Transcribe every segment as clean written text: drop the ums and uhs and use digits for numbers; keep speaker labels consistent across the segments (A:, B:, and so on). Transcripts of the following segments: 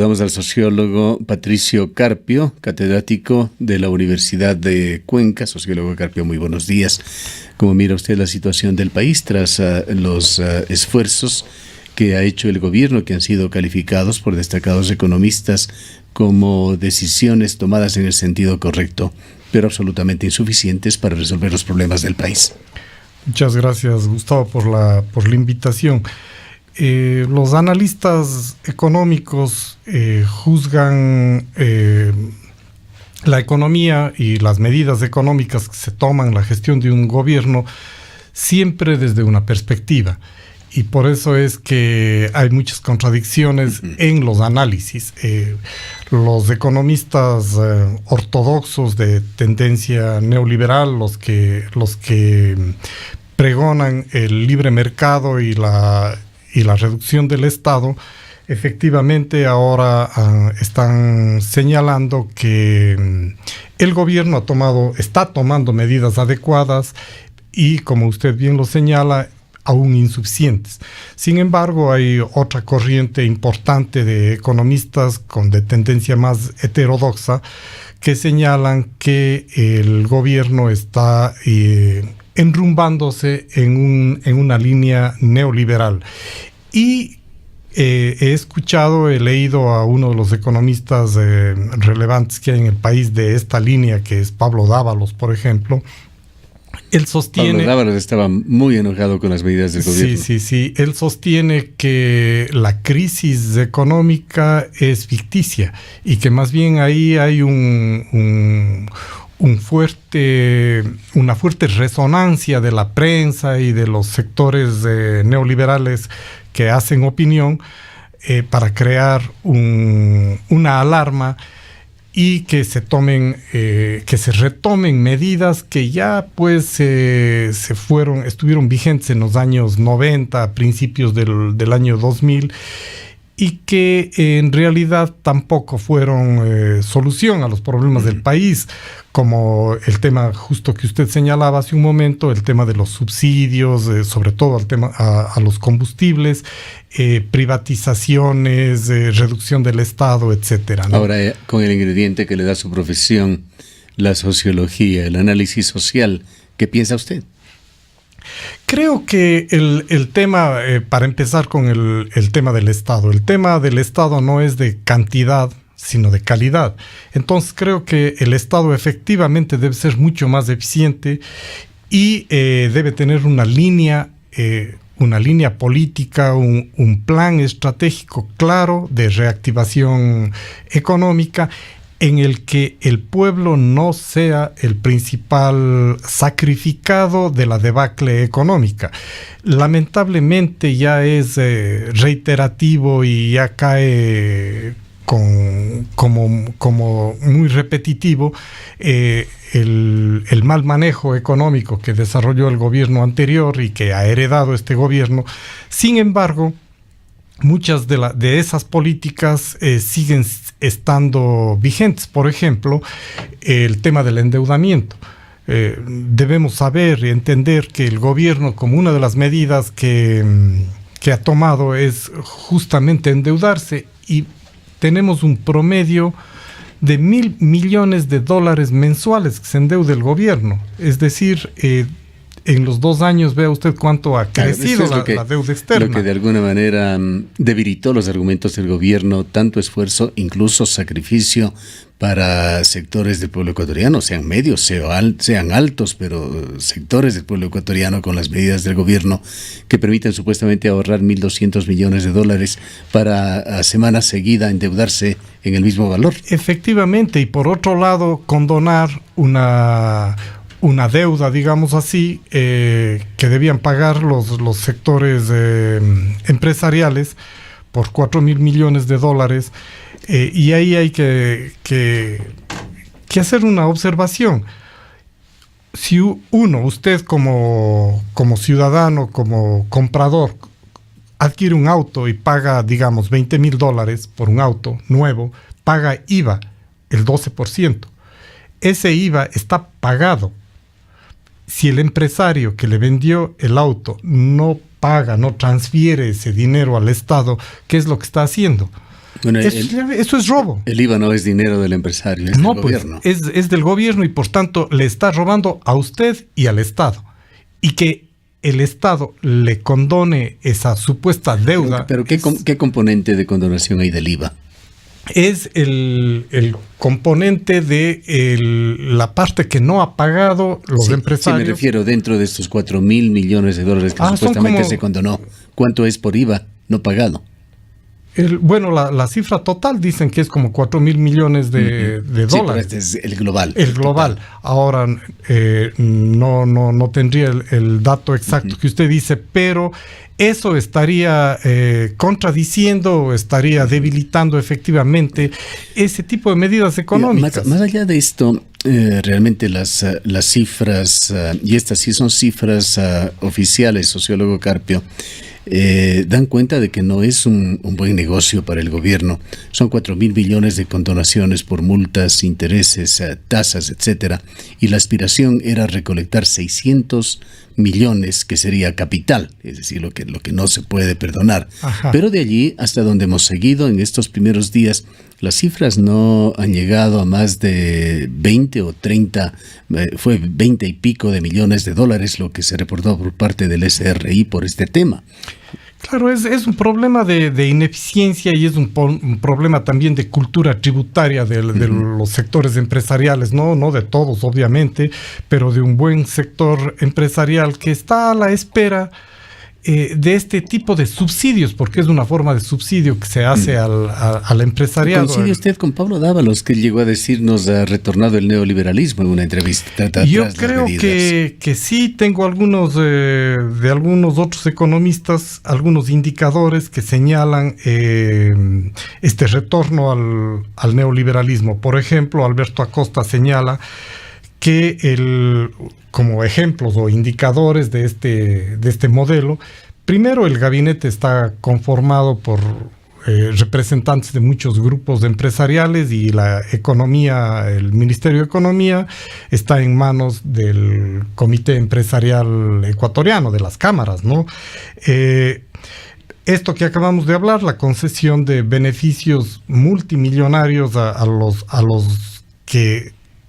A: Saludamos al sociólogo Patricio Carpio, catedrático de la Universidad de Cuenca. Sociólogo Carpio, muy buenos días. ¿Cómo mira usted la situación del país tras los esfuerzos que ha hecho el gobierno, que han sido calificados por destacados economistas como decisiones tomadas en el sentido correcto, pero absolutamente insuficientes para resolver los problemas del país?
B: Muchas gracias, Gustavo, por la invitación. Los analistas económicos juzgan la economía y las medidas económicas que se toman en la gestión de un gobierno siempre desde una perspectiva. Y por eso es que hay muchas contradicciones en los análisis. Los economistas ortodoxos de tendencia neoliberal, los que pregonan el libre mercado y la reducción del Estado, efectivamente ahora están señalando que el gobierno está tomando medidas adecuadas y, como usted bien lo señala, aún insuficientes. Sin embargo, hay otra corriente importante de economistas de tendencia más heterodoxa que señalan que el gobierno está enrumbándose en una línea neoliberal. Y he leído a uno de los economistas relevantes que hay en el país de esta línea, que es Pablo Dávalos, por ejemplo. Él sostiene...
A: Pablo Dávalos estaba muy enojado con las medidas del gobierno.
B: Sí. Él sostiene que la crisis económica es ficticia y que más bien ahí hay una fuerte resonancia de la prensa y de los sectores neoliberales que hacen opinión para crear una alarma y que se retomen medidas que ya pues estuvieron vigentes en los años 90, a principios del año 2000, y que en realidad tampoco fueron solución a los problemas del país, como el tema justo que usted señalaba hace un momento, el tema de los subsidios, sobre todo el tema a los combustibles, privatizaciones, reducción del Estado, etcétera, ¿no?
A: Ahora, con el ingrediente que le da su profesión, la sociología, el análisis social, ¿qué piensa usted?
B: Creo que el tema, para empezar con el tema del Estado, el tema del Estado no es de cantidad, sino de calidad. Entonces creo que el Estado efectivamente debe ser mucho más eficiente y debe tener una línea política, un plan estratégico claro de reactivación económica, en el que el pueblo no sea el principal sacrificado de la debacle económica. Lamentablemente ya es reiterativo y ya cae como muy repetitivo el mal manejo económico que desarrolló el gobierno anterior y que ha heredado este gobierno. Sin embargo, muchas de esas políticas siguen estando vigentes. Por ejemplo, el tema del endeudamiento. Debemos saber y entender que el gobierno, como una de las medidas que ha tomado, es justamente endeudarse, y tenemos un promedio de $1,000 millones mensuales que se endeuda el gobierno. Es decir, en los 2 años, vea usted cuánto ha crecido la deuda externa.
A: Lo que de alguna manera debilitó los argumentos del gobierno, tanto esfuerzo, incluso sacrificio para sectores del pueblo ecuatoriano, sean medios, sean altos, pero sectores del pueblo ecuatoriano, con las medidas del gobierno que permiten supuestamente ahorrar $1,200 millones para a semana seguida endeudarse en el mismo valor.
B: Efectivamente, y por otro lado, condonar una deuda, digamos así, que debían pagar los sectores empresariales por $4,000 millones. Y ahí hay que hacer una observación. Si usted como ciudadano, como comprador, adquiere un auto y paga, digamos, $20,000 por un auto nuevo, paga IVA, el 12%. Ese IVA está pagado. Si el empresario que le vendió el auto no paga, no transfiere ese dinero al Estado, ¿qué es lo que está haciendo?
A: Bueno,
B: eso es robo.
A: El IVA no es dinero del empresario, es
B: no,
A: del gobierno.
B: Es del gobierno y por tanto le está robando a usted y al Estado. Y que el Estado le condone esa supuesta deuda.
A: Pero ¿qué componente de condonación hay del IVA?
B: Es el componente de la parte que no ha pagado los empresarios.
A: Sí, me refiero dentro de estos 4.000 millones de dólares que supuestamente se condonó. ¿Cuánto es por IVA no pagado?
B: Bueno, la cifra total dicen que es como 4.000 millones de dólares.
A: Sí, pero este es el global.
B: El global. Total. Ahora, no tendría el dato exacto que usted dice, pero eso estaría contradiciendo, estaría debilitando efectivamente ese tipo de medidas económicas.
A: Más allá de esto, realmente las cifras, y estas sí son cifras oficiales, sociólogo Carpio, dan cuenta de que no es un buen negocio para el gobierno. Son 4.000 millones de condonaciones por multas, intereses, tasas, etcétera, y la aspiración era recolectar 600 millones, que sería capital, es decir, lo que no se puede perdonar. Ajá. Pero de allí hasta donde hemos seguido en estos primeros días, las cifras no han llegado a más de 20 o 30, fue 20 y pico de millones de dólares lo que se reportó por parte del SRI por este tema.
B: Claro, es un problema de ineficiencia y es un problema también de cultura tributaria de los sectores empresariales, no de todos obviamente, pero de un buen sector empresarial que está a la espera de este tipo de subsidios, porque es una forma de subsidio que se hace al empresariado.
A: ¿Coincide usted con Pablo Dávalos, que llegó a decirnos ha retornado el neoliberalismo en una entrevista?
B: Yo creo que sí, tengo algunos de algunos otros economistas, algunos indicadores que señalan este retorno al neoliberalismo. Por ejemplo, Alberto Acosta señala que como ejemplos o indicadores de este modelo, primero el gabinete está conformado por representantes de muchos grupos empresariales y la economía, el Ministerio de Economía está en manos del Comité Empresarial Ecuatoriano, de las cámaras, ¿no? Esto que acabamos de hablar, la concesión de beneficios multimillonarios a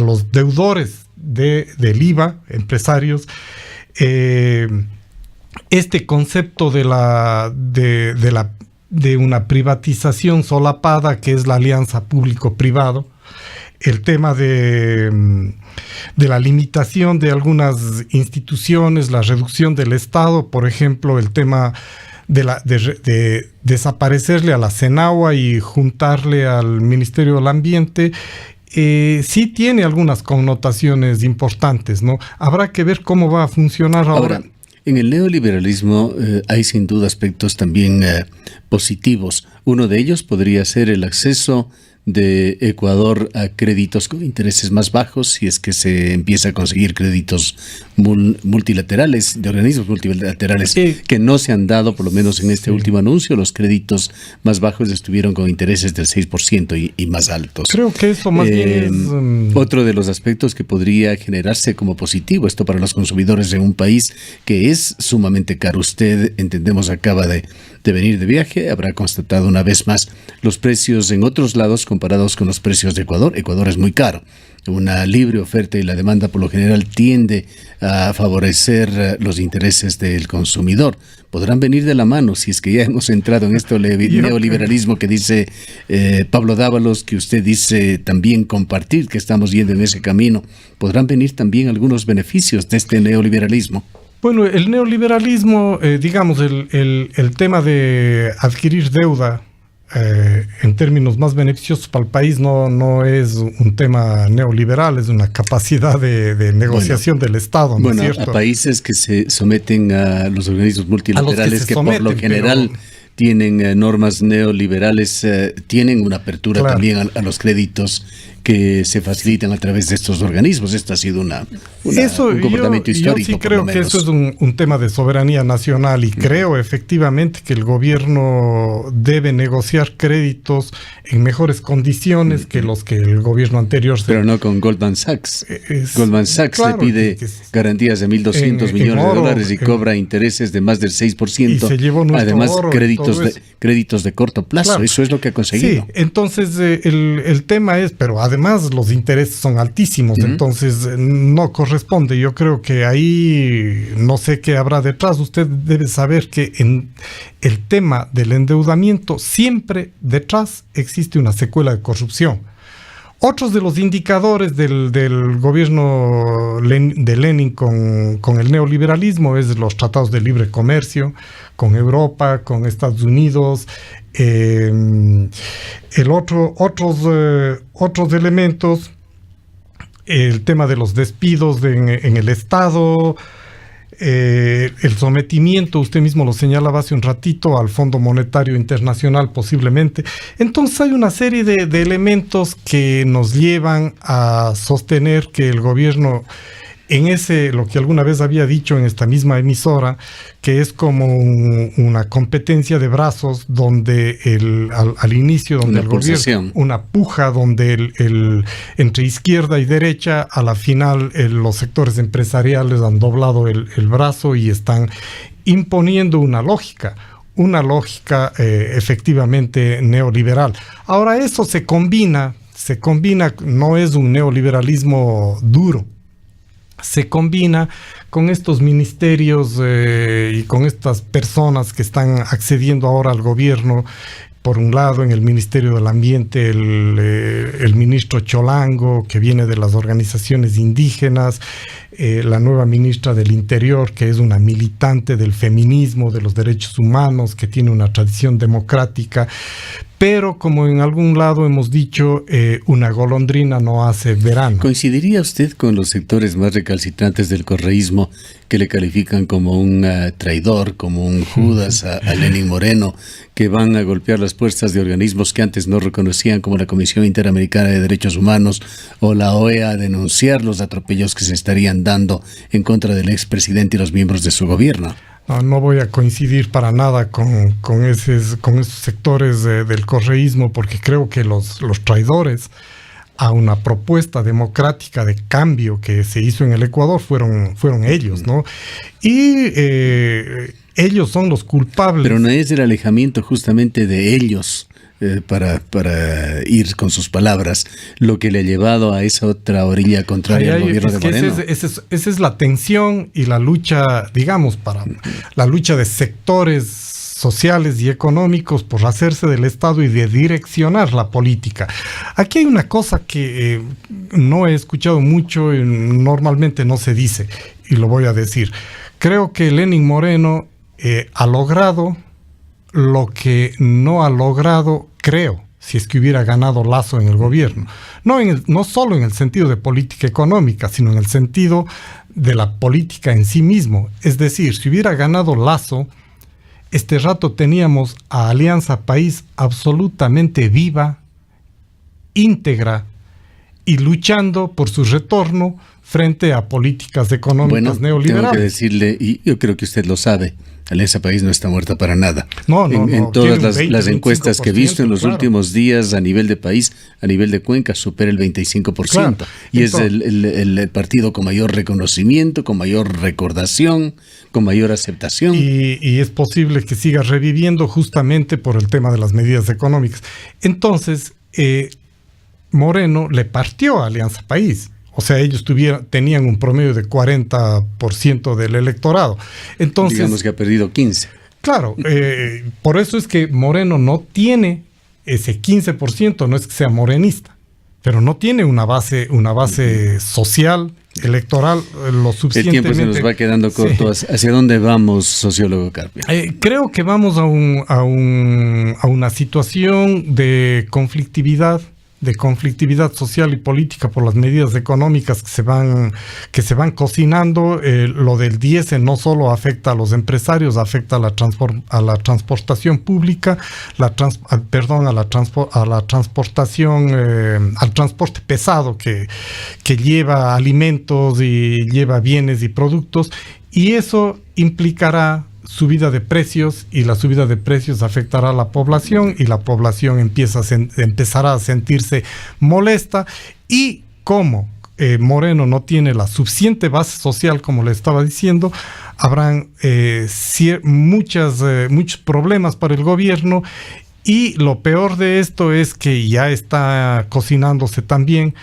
B: los deudores del IVA, empresarios, este concepto de una privatización solapada que es la alianza público-privado, el tema de la limitación de algunas instituciones, la reducción del Estado, por ejemplo, el tema de desaparecerle a la CENAGUA y juntarle al Ministerio del Ambiente, sí tiene algunas connotaciones importantes, ¿no? Habrá que ver cómo va a funcionar ahora.
A: En el neoliberalismo hay sin duda aspectos también positivos. Uno de ellos podría ser el acceso de Ecuador a créditos con intereses más bajos, si es que se empieza a conseguir créditos multilaterales, de organismos multilaterales que no se han dado, por lo menos en este último anuncio. Los créditos más bajos estuvieron con intereses del 6% y más altos.
B: Creo que eso más bien es
A: otro de los aspectos que podría generarse como positivo, esto para los consumidores de un país que es sumamente caro. Usted, entendemos, acaba de venir de viaje, habrá constatado una vez más los precios en otros lados comparados con los precios de Ecuador. Ecuador es muy caro. Una libre oferta y la demanda por lo general tiende a favorecer los intereses del consumidor. Podrán venir de la mano si es que ya hemos entrado en este neoliberalismo que dice Pablo Dávalos, que usted dice también compartir, que estamos yendo en ese camino. Podrán venir también algunos beneficios de este neoliberalismo.
B: Bueno, el neoliberalismo, digamos, el tema de adquirir deuda en términos más beneficiosos para el país no es un tema neoliberal, es una capacidad de negociación del Estado, ¿no es cierto?
A: A países que se someten a los organismos multilaterales que por lo general tienen normas neoliberales, tienen una apertura también a los créditos que se facilitan a través de estos organismos. Esto ha sido un comportamiento histórico.
B: Yo sí creo que eso es un tema de soberanía nacional y creo efectivamente que el gobierno debe negociar créditos en mejores condiciones que los que el gobierno anterior
A: Pero no con Goldman Sachs. Goldman Sachs le pide garantías de 1.200 millones de dólares y cobra intereses de más del 6%.
B: Y se llevó
A: además, créditos de corto plazo. Claro. Eso es lo que ha conseguido.
B: Sí, entonces el tema es, pero además los intereses son altísimos, entonces no corresponde. Yo creo que ahí no sé qué habrá detrás. Usted debe saber que en el tema del endeudamiento siempre detrás existe una secuela de corrupción. Otros de los indicadores del gobierno de Lenin con el neoliberalismo es los tratados de libre comercio con Europa, con Estados Unidos. Otros elementos, el tema de los despidos en el Estado, el sometimiento, usted mismo lo señalaba hace un ratito, al Fondo Monetario Internacional posiblemente. Entonces hay una serie de elementos que nos llevan a sostener que el gobierno, lo que alguna vez había dicho en esta misma emisora, que es como una competencia de brazos donde al inicio, donde el gobierno, una puja donde entre izquierda y derecha, a la final los sectores empresariales han doblado el brazo y están imponiendo una lógica efectivamente neoliberal. Ahora eso se combina, no es un neoliberalismo duro, se combina con estos ministerios y con estas personas que están accediendo ahora al gobierno. Por un lado, en el Ministerio del Ambiente, el ministro Cholango, que viene de las organizaciones indígenas, la nueva ministra del Interior, que es una militante del feminismo, de los derechos humanos, que tiene una tradición democrática. Pero, como en algún lado hemos dicho, una golondrina no hace verano.
A: ¿Coincidiría usted con los sectores más recalcitrantes del correísmo que le califican como un traidor, como un Judas a Lenín Moreno, que van a golpear las puertas de organismos que antes no reconocían, como la Comisión Interamericana de Derechos Humanos o la OEA, a denunciar los atropellos que se estarían dando en contra del expresidente y los miembros de su gobierno?
B: No voy a coincidir para nada con esos sectores del correísmo, porque creo que los traidores a una propuesta democrática de cambio que se hizo en el Ecuador fueron ellos, ¿no? Y ellos son los culpables.
A: Pero no es el alejamiento justamente de ellos, para ir con sus palabras, lo que le ha llevado a esa otra orilla contraria al gobierno de Moreno.
B: Esa es la tensión y la lucha, digamos, la lucha de sectores sociales y económicos por hacerse del Estado y de direccionar la política. Aquí hay una cosa que no he escuchado mucho y normalmente no se dice, y lo voy a decir. Creo que Lenín Moreno ha logrado lo que no ha logrado, creo, si es que hubiera ganado Lasso en el gobierno. No solo en el sentido de política económica, sino en el sentido de la política en sí mismo. Es decir, si hubiera ganado Lasso, este rato teníamos a Alianza País absolutamente viva, íntegra y luchando por su retorno frente a políticas económicas neoliberales.
A: Tengo que decirle, y yo creo que usted lo sabe, Alianza País no está muerta para nada. En todas las encuestas que he visto en los últimos días a nivel de país, a nivel de Cuenca, supera el 25%. Claro. Y entonces, es el partido con mayor reconocimiento, con mayor recordación, con mayor aceptación.
B: Y es posible que siga reviviendo justamente por el tema de las medidas económicas. Entonces, Moreno le partió a Alianza País. O sea, ellos tenían un promedio de 40% del electorado. Entonces,
A: digamos que ha perdido 15%.
B: Claro, por eso es que Moreno no tiene ese 15%, no es que sea morenista, pero no tiene una base social, electoral, lo suficientemente...
A: El tiempo se nos va quedando corto. Sí. ¿Hacia dónde vamos, sociólogo Carpio?
B: Creo que vamos a una situación de conflictividad de conflictividad social y política por las medidas económicas que se van cocinando. Lo del diésel no solo afecta a los empresarios, afecta a la transportación pública, al transporte pesado que lleva alimentos y lleva bienes y productos, y eso implicará subida de precios, y la subida de precios afectará a la población, y la población empezará a sentirse molesta. Y como Moreno no tiene la suficiente base social, como le estaba diciendo, habrán muchos problemas para el gobierno. Y lo peor de esto es que ya está cocinándose también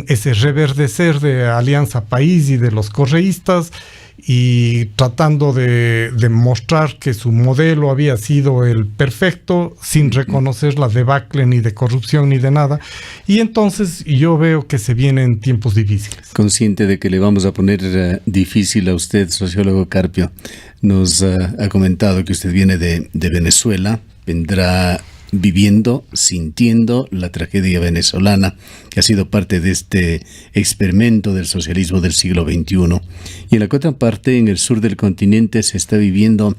B: ese reverdecer de Alianza País y de los correístas, y tratando de mostrar que su modelo había sido el perfecto, sin reconocer la debacle ni de corrupción ni de nada. Y entonces yo veo que se vienen tiempos difíciles.
A: Consciente de que le vamos a poner difícil a usted, sociólogo Carpio, nos ha comentado que usted viene de Venezuela, vendrá viviendo, sintiendo la tragedia venezolana, que ha sido parte de este experimento del socialismo del siglo XXI. Y en la otra parte, en el sur del continente, se está viviendo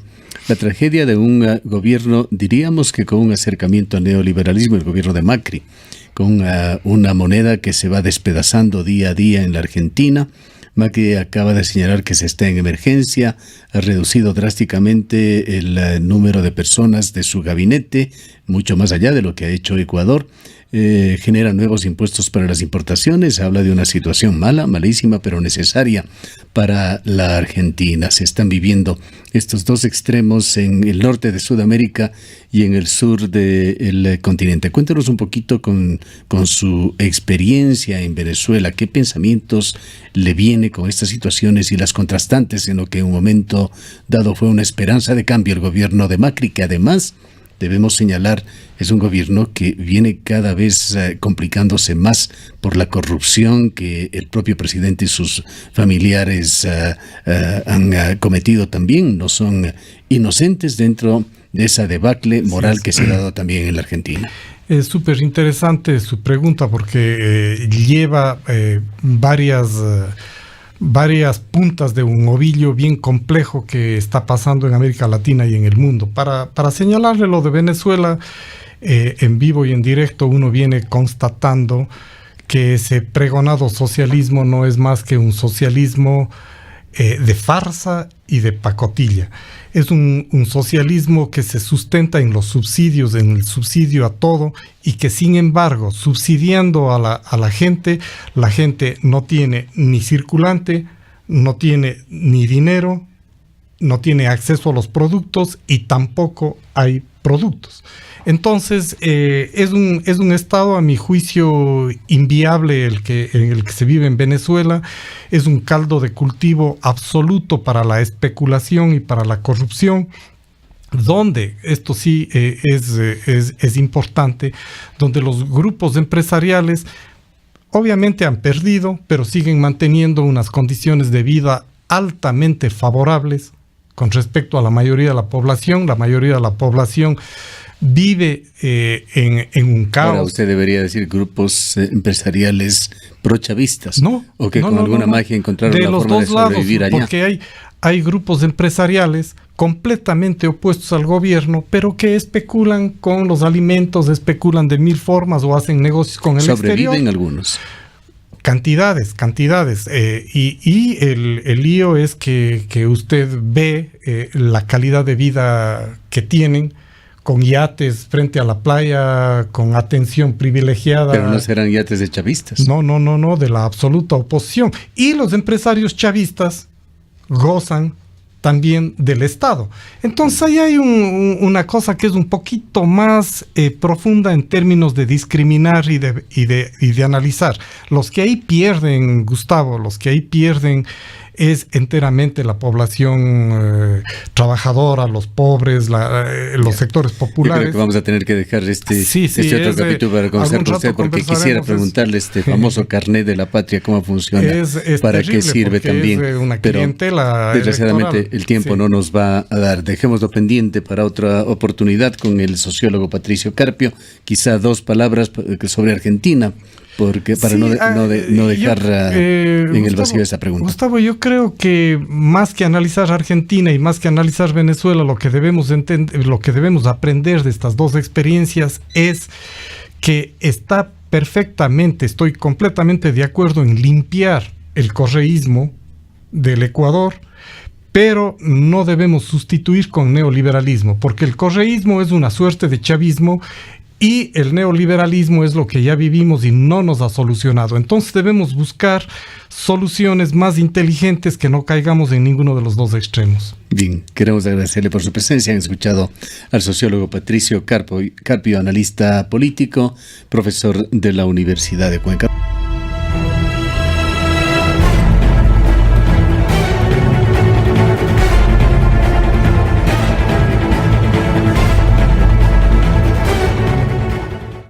A: la tragedia de un gobierno, diríamos que con un acercamiento al neoliberalismo, el gobierno de Macri, con una moneda que se va despedazando día a día en la Argentina. Macri acaba de señalar que se está en emergencia, ha reducido drásticamente el número de personas de su gabinete, mucho más allá de lo que ha hecho Ecuador. Genera nuevos impuestos para las importaciones, habla de una situación mala, malísima, pero necesaria para la Argentina. Se están viviendo estos dos extremos en el norte de Sudamérica y en el sur del continente. Cuéntanos un poquito con su experiencia en Venezuela, qué pensamientos le viene con estas situaciones y las contrastantes en lo que en un momento dado fue una esperanza de cambio el gobierno de Macri, que además debemos señalar, es un gobierno que viene cada vez complicándose más por la corrupción que el propio presidente y sus familiares han cometido también. No son inocentes dentro de esa debacle moral que se ha dado también en la Argentina.
B: Es súper interesante su pregunta, porque lleva varias puntas de un ovillo bien complejo que está pasando en América Latina y en el mundo. Para señalarle lo de Venezuela, en vivo y en directo, uno viene constatando que ese pregonado socialismo no es más que un socialismo de farsa y de pacotilla. Es un socialismo que se sustenta en los subsidios, en el subsidio a todo, y que sin embargo, subsidiando a la gente no tiene ni circulante, no tiene ni dinero, no tiene acceso a los productos y tampoco hay productos. Entonces, es un estado, a mi juicio, inviable en el que se vive en Venezuela. Es un caldo de cultivo absoluto para la especulación y para la corrupción, donde, esto sí es importante, donde los grupos empresariales obviamente han perdido, pero siguen manteniendo unas condiciones de vida altamente favorables con respecto a la mayoría de la población. La mayoría de la población vive en un caos.
A: Ahora usted debería decir grupos empresariales prochavistas.
B: No.
A: O que con alguna magia encontraron la forma de sobrevivir allá.
B: Porque hay grupos empresariales completamente opuestos al gobierno, pero que especulan con los alimentos, especulan de mil formas o hacen negocios con el exterior.
A: Sobreviven algunos.
B: Cantidades. Y el lío es que usted ve la calidad de vida que tienen, con yates frente a la playa, con atención privilegiada.
A: Pero no serán yates de chavistas.
B: No, de la absoluta oposición. Y los empresarios chavistas gozan también del Estado. Entonces ahí hay una cosa que es un poquito más profunda en términos de discriminar y de analizar. Los que ahí pierden, Gustavo, los que ahí pierden es enteramente la población trabajadora, los pobres, los sectores populares.
A: Yo creo que vamos a tener que dejar este otro capítulo para conversar con usted, porque quisiera preguntarle este famoso carnet de la patria, cómo funciona, para qué sirve también.
B: Es una
A: pero desgraciadamente
B: electoral.
A: El tiempo no nos va a dar. Dejémoslo pendiente para otra oportunidad con el sociólogo Patricio Carpio. Quizá 2 palabras sobre Argentina, porque para no dejar en el vacío esa pregunta.
B: Gustavo, yo creo que más que analizar Argentina y más que analizar Venezuela, lo que debemos aprender de estas 2 experiencias es que estoy completamente de acuerdo en limpiar el correísmo del Ecuador, pero no debemos sustituir con neoliberalismo, porque el correísmo es una suerte de chavismo y el neoliberalismo es lo que ya vivimos y no nos ha solucionado. Entonces debemos buscar soluciones más inteligentes, que no caigamos en ninguno de los 2 extremos.
A: Bien, queremos agradecerle por su presencia. Han escuchado al sociólogo Patricio Carpio, analista político, profesor de la Universidad de Cuenca.